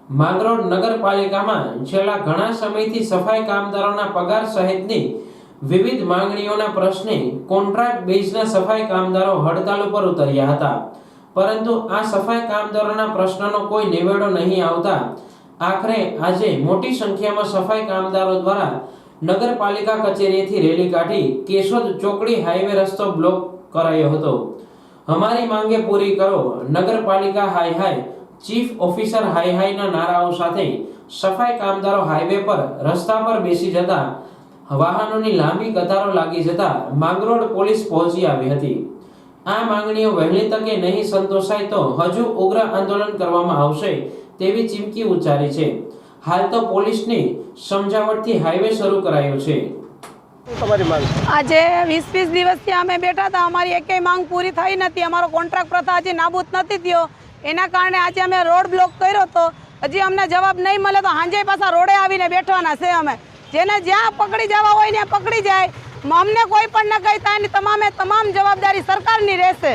માંગરોળ નગરપાલિકામાં છેલ્લા ઘણા સમયથી સફાઈ કામદારોના પગાર સહિતની વિવિધ માંગણીઓના પ્રશ્ને કોન્ટ્રાક્ટ બેઝના સફાઈ કામદારો હડતાલ ઉપર ઉતર્યા હતા, પરંતુ આ સફાઈ કામદારોના પ્રશ્નનો કોઈ નિવેડો નહીં આવતા આખરે આજે મોટી સંખ્યામાં સફાઈ કામદારો દ્વારા નગરપાલિકા કચેરીએથી રેલી કાઢી કેશોદ ચોકડી હાઈવે રસ્તો બ્લોક કરાયો હતો। हमारी मांगे पूरी करो, नगरपालिका high high, chief officer high high ना नाराओं साथे सफाई कामदारो हाईवे पर रस्ता पर बेसी जता वाहनोनी लांबी कतारो लागी जता માંગરોળ પોલીસ પહોંચી આવી હતી। આ માંગણીઓ વહેલી તકે નહીં સંતોષાય તો હજુ ઉગ્ર આંદોલન કરવામાં આવશે તેવી ચીમકી ઉચ્ચારી છે। હાલ તો પોલીસની સમજાવટથી હાઈવે શરૂ કરાયો છે। आज 20-20 दिवस थी अमे बैठा था, अमारी एक मांग पूरी थई नथी। अमारो कॉन्ट्राक्ट प्रथा हजी नाबूद नथी थयो, एना कारणे आज अमे रोड ब्लॉक कर्यो तो हजी अमने जवाब नहीं मळे तो हांजे पाछा रोडे आवीने बेठवाना छे। अमे जेने ज्यां पकड़ी जवा होय ने पकड़ी जाय, अमने कोई पण न कहता एनी तमामे तमाम जवाबदारी सरकारनी रहेशे।